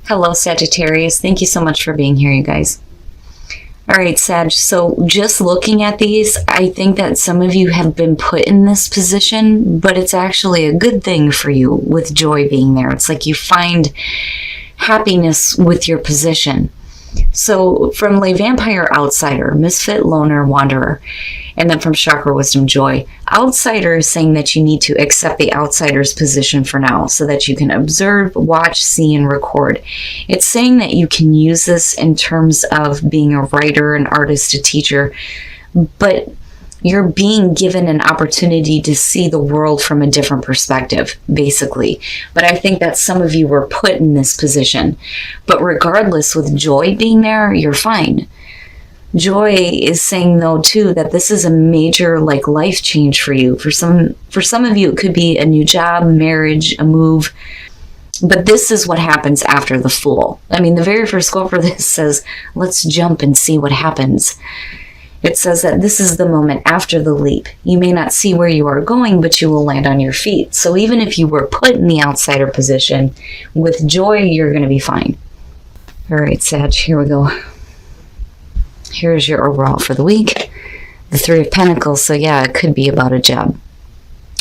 Hello, Sagittarius. Thank you so much for being here, you guys. All right, Sag. So just looking at these, I think that some of you have been put in this position, but it's actually a good thing for you with joy being there. It's like you find happiness with your position. So from Lay Vampire, Outsider, Misfit, Loner, Wanderer, and then from Chakra Wisdom, Joy. Outsider is saying that you need to accept the outsider's position for now so that you can observe, watch, see, and record. It's saying that you can use this in terms of being a writer, an artist, a teacher, but you're being given an opportunity to see the world from a different perspective, basically. But I think that some of you were put in this position. But regardless, with Joy being there, you're fine. Joy is saying, though, too, that this is a major, life change for you. For some of you, it could be a new job, marriage, a move. But this is what happens after the Fool. I mean, the very first quote for this says, let's jump and see what happens. It says that this is the moment after the leap. You may not see where you are going, but you will land on your feet. So even if you were put in the outsider position, with Joy, you're going to be fine. All right, Sag, here we go. Here's your overall for the week. The Three of Pentacles, so yeah, it could be about a job.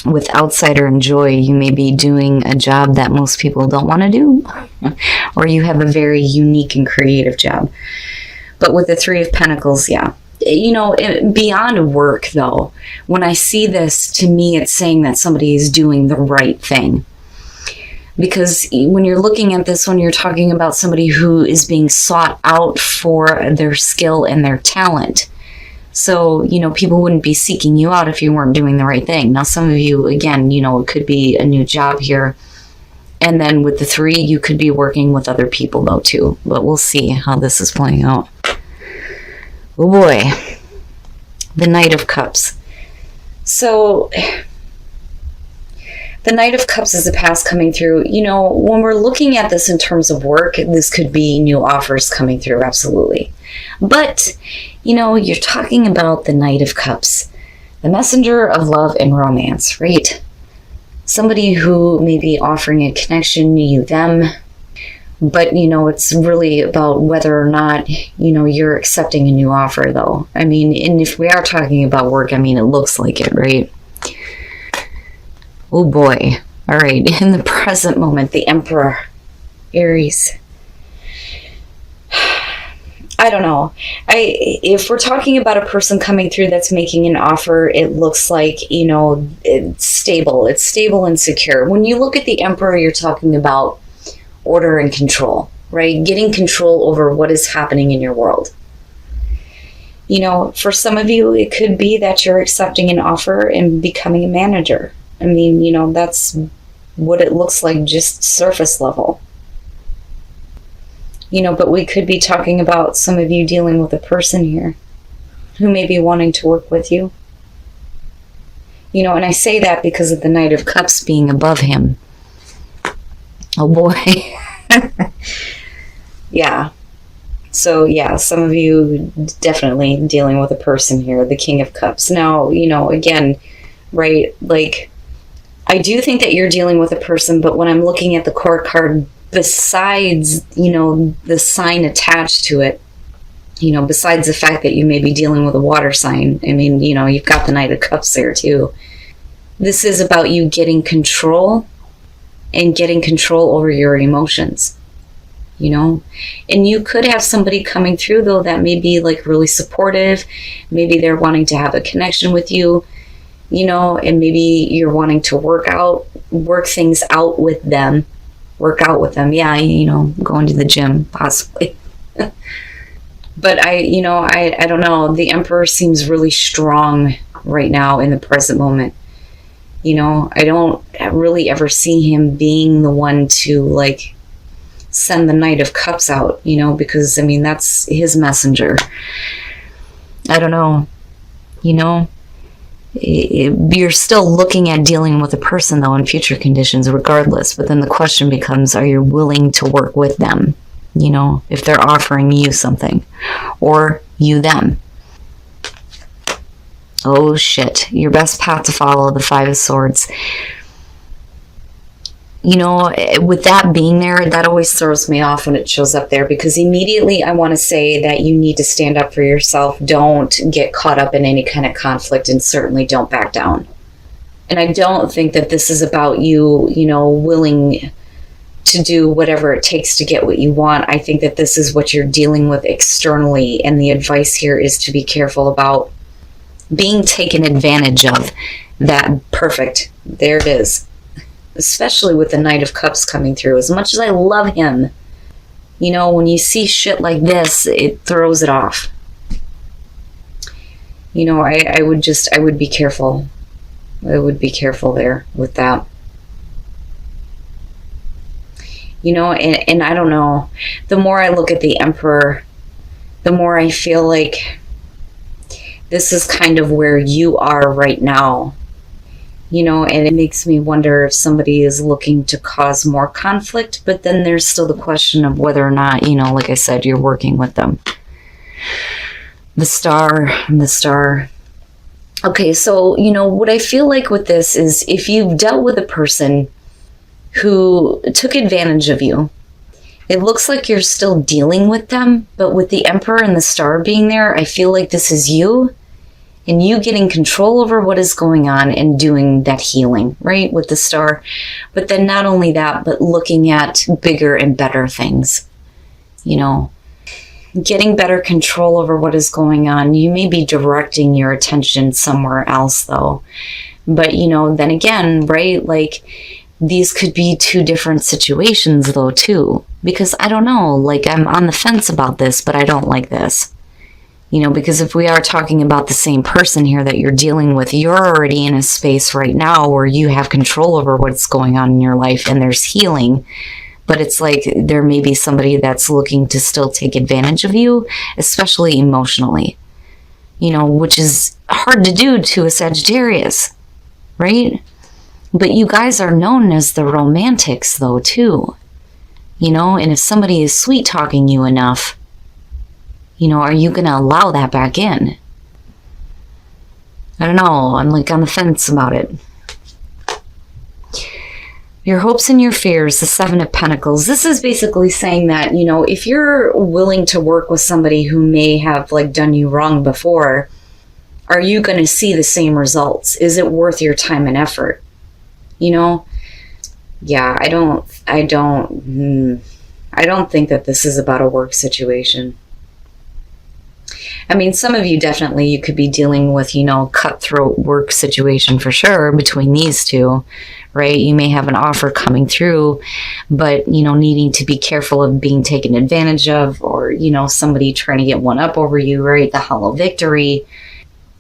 With Outsider and Joy, you may be doing a job that most people don't want to do, or you have a very unique and creative job. But with the Three of Pentacles, yeah. Beyond work, though, when I see this, to me, it's saying that somebody is doing the right thing. Because when you're looking at this one, you're talking about somebody who is being sought out for their skill and their talent. So, people wouldn't be seeking you out if you weren't doing the right thing. Now, some of you, again, it could be a new job here. And then with the Three, you could be working with other people, though, too. But we'll see how this is playing out. Oh boy, the Knight of Cups. So, the Knight of Cups is the past coming through. When we're looking at this in terms of work, this could be new offers coming through, absolutely. But, you're talking about the Knight of Cups, the messenger of love and romance, right? Somebody who may be offering a connection, you, them. But, it's really about whether or not, you're accepting a new offer, though. I mean, and if we are talking about work, it looks like it, right? Oh, boy. All right. In the present moment, the Emperor, Aries. I don't know. If we're talking about a person coming through that's making an offer, it looks like, it's stable. It's stable and secure. When you look at the Emperor, you're talking about order and control, right? Getting control over what is happening in your world. For some of you, it could be that you're accepting an offer and becoming a manager. That's what it looks like, just surface level. But we could be talking about some of you dealing with a person here who may be wanting to work with you. And I say that because of the Knight of Cups being above him. Oh boy. Yeah. So yeah, some of you definitely dealing with a person here, the King of Cups. Now, again, right, I do think that you're dealing with a person, but when I'm looking at the court card, besides, the sign attached to it, besides the fact that you may be dealing with a water sign, you've got the Knight of Cups there too. This is about you getting control and getting control over your emotions, and you could have somebody coming through, though, that may be really supportive. Maybe they're wanting to have a connection with you, and maybe you're wanting to work things out with them. Yeah, going to the gym, possibly. But I don't know. The Emperor seems really strong right now in the present moment. I don't really ever see him being the one to send the Knight of Cups out, because that's his messenger. I don't know. You're still looking at dealing with a person, though, in future conditions regardless. But then the question becomes, are you willing to work with them? If they're offering you something, or you them. Oh shit, your best path to follow, the Five of Swords. you know, with that being there, that always throws me off when it shows up there, because immediately I want to say that you need to stand up for yourself. Don't get caught up in any kind of conflict, and certainly don't back down. And I don't think that this is about you, you know, willing to do whatever it takes to get what you want. I think that this is what you're dealing with externally. And the advice here is to be careful about being taken advantage of. That perfect. There it is. Especially with the Knight of Cups coming through. As much as I love him, you know, when you see shit like this, it throws it off. You know, I would be careful. I would be careful there with that. You know, and I don't know. The more I look at the Emperor, the more I feel like this is kind of where you are right now. You know, and it makes me wonder if somebody is looking to cause more conflict, but then there's still the question of whether or not, you know, like I said, you're working with them. The Star and the Star. Okay, so, you know, what I feel like with this is if you've dealt with a person who took advantage of you, it looks like you're still dealing with them, but with the Emperor and the Star being there, I feel like this is you. And you getting control over what is going on and doing that healing, right, with the Star. But then not only that, but looking at bigger and better things, you know, getting better control over what is going on. You may be directing your attention somewhere else, though. But, you know, then again, right, like these could be two different situations, though, too. Because I don't know, like I'm on the fence about this, but I don't like this. You know, because if we are talking about the same person here that you're dealing with, you're already in a space right now where you have control over what's going on in your life and there's healing. But it's like there may be somebody that's looking to still take advantage of you, especially emotionally, you know, which is hard to do to a Sagittarius, right? But you guys are known as the romantics, though, too, you know, and if somebody is sweet talking you enough, you know, are you going to allow that back in? I don't know. I'm like on the fence about it. Your hopes and your fears, the Seven of Pentacles. This is basically saying that, you know, if you're willing to work with somebody who may have like done you wrong before, are you going to see the same results? Is it worth your time and effort? You know? Yeah, I don't think that this is about a work situation. I mean, some of you definitely, you could be dealing with, you know, cutthroat work situation for sure between these two, right? You may have an offer coming through, but, you know, needing to be careful of being taken advantage of, or, you know, somebody trying to get one up over you, right? The hollow victory.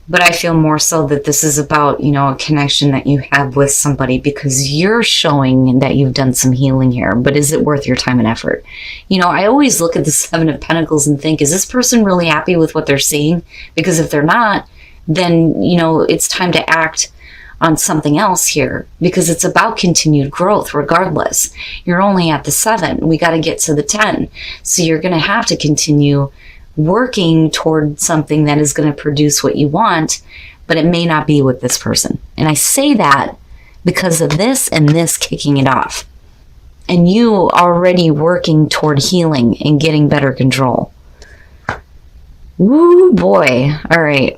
But I feel more so that this is about, you know, a connection that you have with somebody because you're showing that you've done some healing here. But is it worth your time and effort? You know, I always look at the Seven of Pentacles and think, is this person really happy with what they're seeing? Because if they're not, then, you know, it's time to act on something else here because it's about continued growth regardless. You're only at the 7. We got to get to the 10. So you're going to have to continue working toward something that is going to produce what you want, but it may not be with this person. And I say that because of this and this kicking it off. And you already working toward healing and getting better control. Woo boy. All right.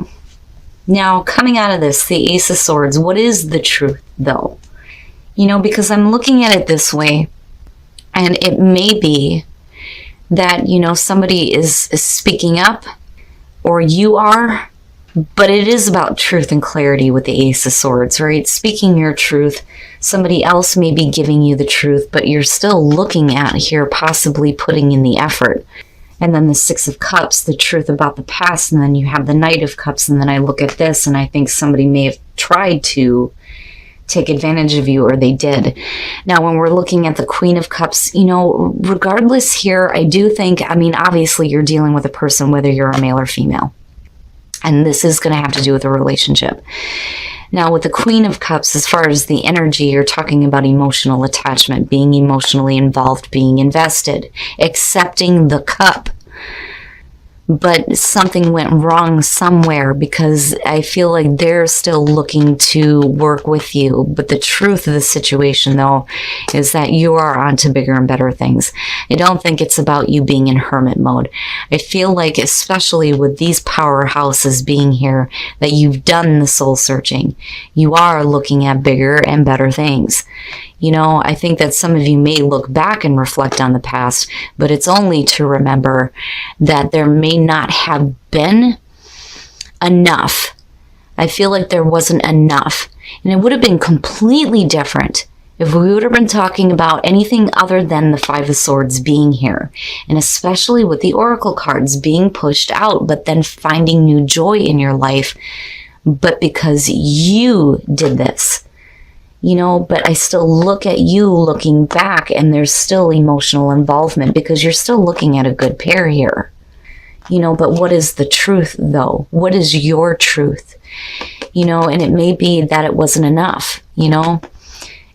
Now, coming out of this, the Ace of Swords, what is the truth though? You know, because I'm looking at it this way, and it may be that, you know, somebody is speaking up, or you are, but it is about truth and clarity with the Ace of Swords, right? Speaking your truth. Somebody else may be giving you the truth, but you're still looking at here, possibly putting in the effort. And then the Six of Cups, the truth about the past, and then you have the Knight of Cups, and then I look at this, and I think somebody may have tried to take advantage of you, or they did. Now, when we're looking at the Queen of Cups, you know, regardless here, I do think, I mean, obviously you're dealing with a person, whether you're a male or female. And this is going to have to do with a relationship. Now, with the Queen of Cups, as far as the energy, you're talking about emotional attachment, being emotionally involved, being invested, accepting the cup. but something went wrong somewhere, because I feel like they're still looking to work with you. But the truth of the situation, though, is that you are on to bigger and better things. I don't think it's about you being in hermit mode. I feel like, especially with these powerhouses being here, that you've done the soul searching. You are looking at bigger and better things. You know, I think that some of you may look back and reflect on the past, but it's only to remember that there may not have been enough. I feel like there wasn't enough. And it would have been completely different if we would have been talking about anything other than the Five of Swords being here. And especially with the Oracle cards being pushed out, but then finding new joy in your life. But because you did this. You know, but I still look at you looking back, and there's still emotional involvement because you're still looking at a good pair here. You know, but what is the truth, though? What is your truth? You know, and it may be that it wasn't enough, you know.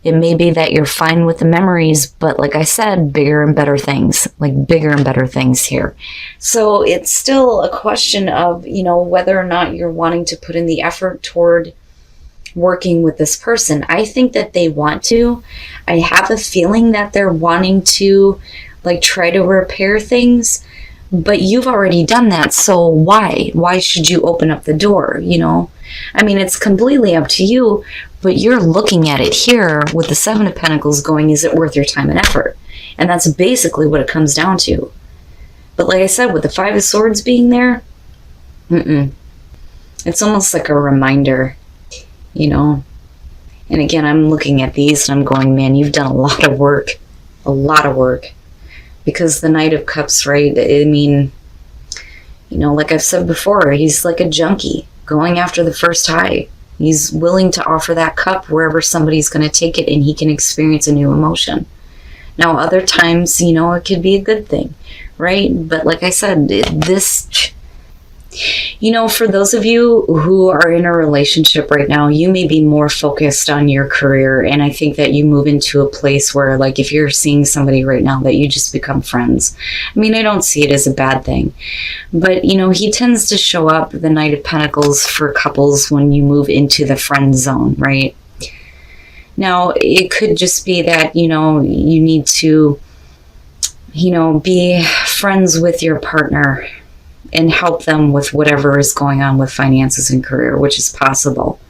It may be that you're fine with the memories, but like I said, bigger and better things, like bigger and better things here. So it's still a question of, you know, whether or not you're wanting to put in the effort toward working with this person. I think that they want to. I have a feeling that they're wanting to like try to repair things, but you've already done that. So why should you open up the door? You know, I mean, it's completely up to you, but you're looking at it here with the Seven of Pentacles going, is it worth your time and effort? And that's basically what it comes down to. But like I said, with the Five of Swords being there, it's almost like a reminder. You know, and again, I'm looking at these and I'm going, man, you've done a lot of work, because the Knight of Cups, right? I mean, you know, like I've said before, he's like a junkie going after the first high. He's willing to offer that cup wherever somebody's going to take it and he can experience a new emotion. Now, other times, you know, it could be a good thing, right? But like I said, this... You know, for those of you who are in a relationship right now, you may be more focused on your career. And I think that you move into a place where, like, if you're seeing somebody right now, that you just become friends. I mean, I don't see it as a bad thing. But, you know, he tends to show up, the Knight of Pentacles, for couples when you move into the friend zone, right? Now, it could just be that, you know, you need to, you know, be friends with your partner and help them with whatever is going on with finances and career, which is possible.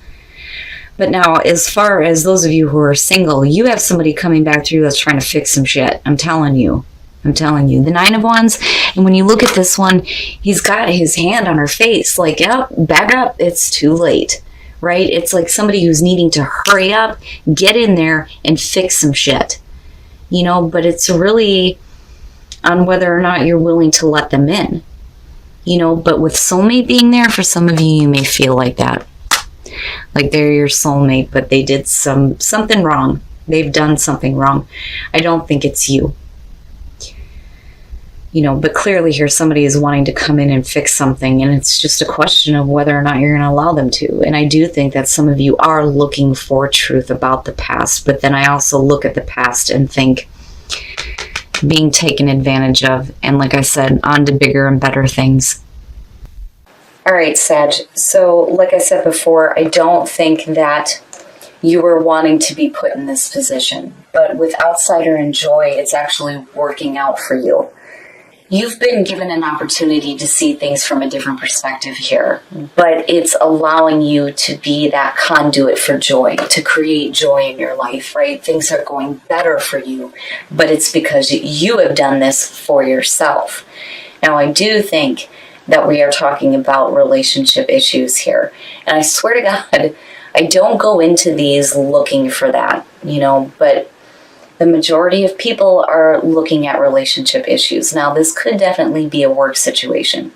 But now, as far as those of you who are single, you have somebody coming back through that's trying to fix some shit. I'm telling you. The Nine of Wands, and when you look at this one, he's got his hand on her face, like, yep, back up, it's too late, right? It's like somebody who's needing to hurry up, get in there, and fix some shit. You know, but it's really on whether or not you're willing to let them in. You know, but with soulmate being there, for some of you, you may feel like that. Like they're your soulmate, but they did something wrong. They've done something wrong. I don't think it's you. You know, but clearly here somebody is wanting to come in and fix something, and it's just a question of whether or not you're going to allow them to. And I do think that some of you are looking for truth about the past, but then I also look at the past and think, being taken advantage of, and like I said, on to bigger and better things. All right, Sag. So like I said before, I don't think that you were wanting to be put in this position, but with Outsider and Joy, it's actually working out for you. You've been given an opportunity to see things from a different perspective here, but it's allowing you to be that conduit for joy, to create joy in your life, right? Things are going better for you, but it's because you have done this for yourself. Now, I do think that we are talking about relationship issues here, and I swear to God, I don't go into these looking for that, you know, but the majority of people are looking at relationship issues. Now, this could definitely be a work situation.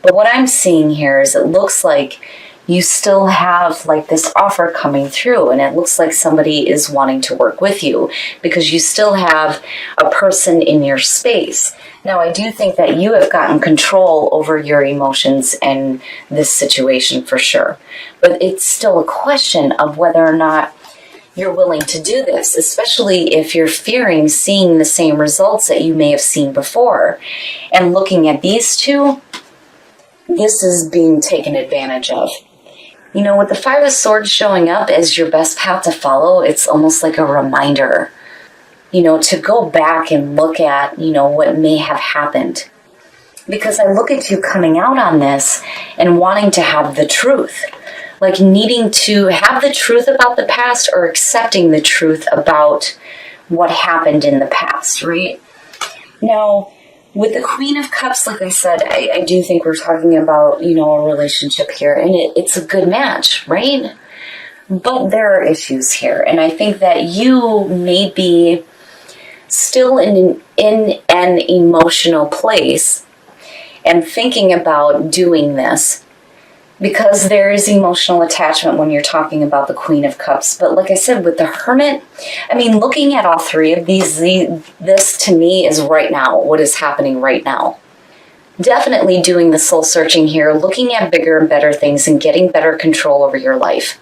But what I'm seeing here is it looks like you still have like this offer coming through, and it looks like somebody is wanting to work with you because you still have a person in your space. Now, I do think that you have gotten control over your emotions and this situation for sure. But it's still a question of whether or not you're willing to do this, especially if you're fearing seeing the same results that you may have seen before. And looking at these two, this is being taken advantage of. You know, with the Five of Swords showing up as your best path to follow, it's almost like a reminder, you know, to go back and look at, you know, what may have happened. Because I look at you coming out on this and wanting to have the truth. Like needing to have the truth about the past or accepting the truth about what happened in the past, right? Now, with the Queen of Cups, like I said, I do think we're talking about, you know, a relationship here, and it's a good match, right? But there are issues here, and I think that you may be still in an emotional place and thinking about doing this, because there is emotional attachment when you're talking about the Queen of Cups. But like I said, with the Hermit, I mean, looking at all three of these, this to me is right now, what is happening right now. Definitely doing the soul searching here, looking at bigger and better things and getting better control over your life.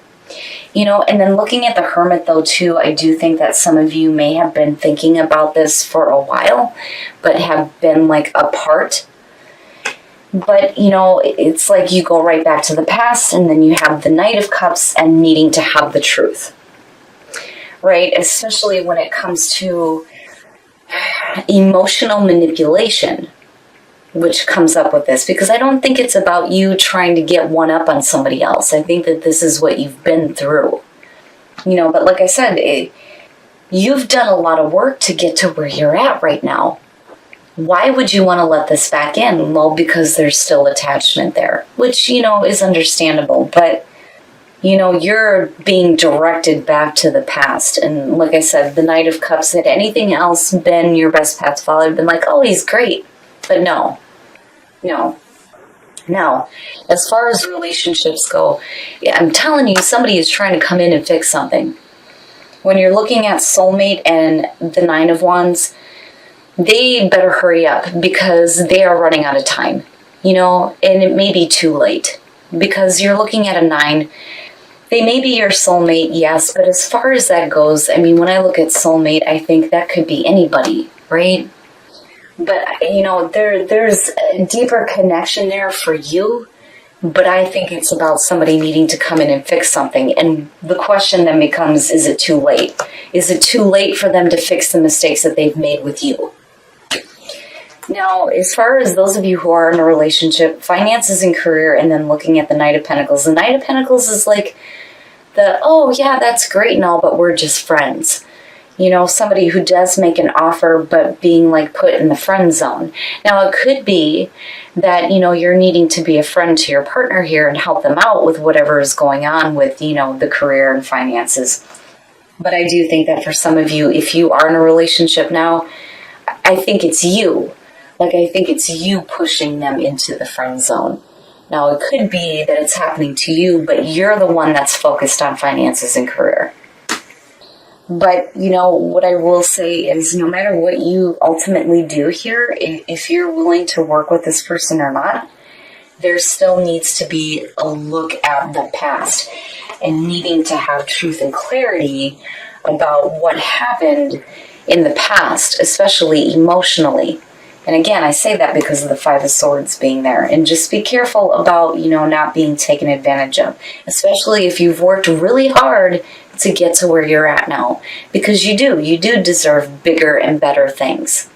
You know, and then looking at the Hermit though too, I do think that some of you may have been thinking about this for a while, but have been like apart. But, you know, it's like you go right back to the past, and then you have the Knight of Cups and needing to have the truth, right? Especially when it comes to emotional manipulation, which comes up with this, because I don't think it's about you trying to get one up on somebody else. I think that this is what you've been through, you know, but like I said, you've done a lot of work to get to where you're at right now. Why would you want to let this back in? Well, because there's still attachment there, which, you know, is understandable. But, you know, you're being directed back to the past. And like I said, the Knight of Cups, had anything else been your best path to follow, I'd been like, oh, he's great. But no. Now, as far as relationships go, I'm telling you, somebody is trying to come in and fix something. When you're looking at soulmate and the Nine of Wands, they better hurry up because they are running out of time, you know, and it may be too late because you're looking at a 9. They may be your soulmate, yes, but as far as that goes, I mean, when I look at soulmate, I think that could be anybody, right? But, you know, there's a deeper connection there for you, but I think it's about somebody needing to come in and fix something. And the question then becomes, is it too late? Is it too late for them to fix the mistakes that they've made with you? Now, as far as those of you who are in a relationship, finances and career, and then looking at the Knight of Pentacles, the Knight of Pentacles is like oh yeah, that's great and all, but we're just friends. You know, somebody who does make an offer, but being like put in the friend zone. Now, it could be that, you know, you're needing to be a friend to your partner here and help them out with whatever is going on with, you know, the career and finances. But I do think that for some of you, if you are in a relationship now, I think it's you. Like, I think it's you pushing them into the friend zone. Now, it could be that it's happening to you, but you're the one that's focused on finances and career. But, you know, what I will say is no matter what you ultimately do here, if you're willing to work with this person or not, there still needs to be a look at the past and needing to have truth and clarity about what happened in the past, especially emotionally. And again, I say that because of the Five of Swords being there. And just be careful about, you know, not being taken advantage of. Especially if you've worked really hard to get to where you're at now. Because you do deserve bigger and better things.